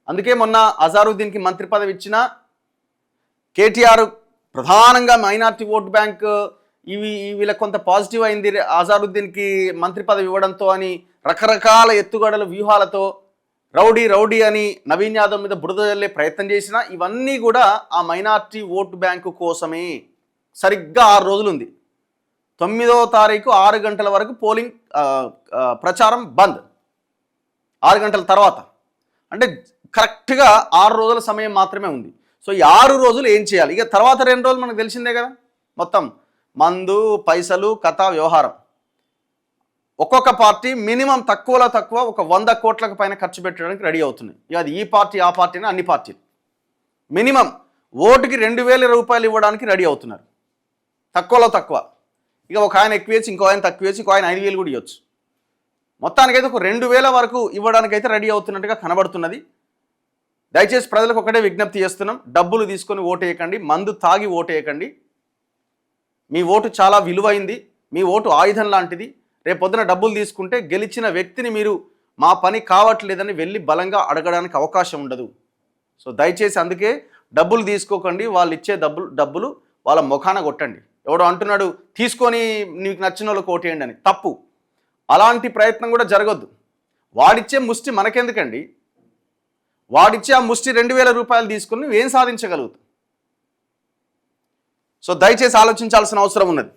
అందుకే మొన్న అజారుద్దీన్కి మంత్రి పదవి ఇచ్చిన కేటీఆర్ ప్రధానంగా మైనార్టీ ఓట్ బ్యాంక్ వీళ్ళకి కొంత పాజిటివ్ అయింది అజారుద్దీన్కి మంత్రి పదవి ఇవ్వడంతో అని రకరకాల ఎత్తుగడల వ్యూహాలతో రౌడీ అని నవీన్ యాదవ్ మీద బురద జల్లే ప్రయత్నం చేసిన ఇవన్నీ కూడా ఆ మైనార్టీ ఓటు బ్యాంకు కోసమే. సరిగ్గా 6 రోజులు ఉంది. 9వ తారీఖు 6 గంటల వరకు పోలింగ్ ప్రచారం బంద్. 6 గంటల తర్వాత అంటే కరెక్ట్గా 6 రోజుల సమయం మాత్రమే ఉంది. సో ఈ 6 రోజులు ఏం చేయాలి? ఇక తర్వాత 2 రోజులు మనకు తెలిసిందే కదా, మొత్తం మందు పైసలు కథ వ్యవహారం. ఒక్కొక్క పార్టీ మినిమం తక్కువలో తక్కువ ఒక 100 కోట్లకు పైన ఖర్చు పెట్టడానికి రెడీ అవుతుంది. ఇక అది ఈ పార్టీ ఆ పార్టీని అన్ని పార్టీలు మినిమం ఓటుకి 2000 రూపాయలు ఇవ్వడానికి రెడీ అవుతున్నారు, తక్కువలో తక్కువ. ఇక ఒక ఆయన ఎక్కువ వేసి ఇంకో ఆయన తక్కువ వేసి ఇంకో ఆయన 5000 కూడా ఇవ్వచ్చు. మొత్తానికైతే ఒక 2000 వరకు ఇవ్వడానికైతే రెడీ అవుతున్నట్టుగా కనబడుతున్నది. దయచేసి ప్రజలకు ఒకటే విజ్ఞప్తి చేస్తున్నాం, డబ్బులు తీసుకొని ఓటేయకండి, మందు తాగి ఓటేయకండి. మీ ఓటు చాలా విలువైంది, మీ ఓటు ఆయుధం లాంటిది. రేపొద్దున డబ్బులు తీసుకుంటే గెలిచిన వ్యక్తిని మీరు మా పని కావట్లేదని వెళ్ళి బలంగా అడగడానికి అవకాశం ఉండదు. సో దయచేసి అందుకే డబ్బులు తీసుకోకండి, వాళ్ళు ఇచ్చే డబ్బులు వాళ్ళ ముఖాన కొట్టండి. ఎవడో అంటున్నాడు తీసుకొని నీకు నచ్చిన వాళ్ళకి ఓటేయండి అని, తప్పు. అలాంటి ప్రయత్నం కూడా జరగద్దు. వాడిచ్చే ముష్టి మనకెందుకండి? వాడిచ్చే ఆ ముష్టి 2000 రూపాయలు తీసుకుని నువ్వేం సాధించగలుగుతావు? సో దయచేసి ఆలోచించాల్సిన అవసరం ఉన్నది.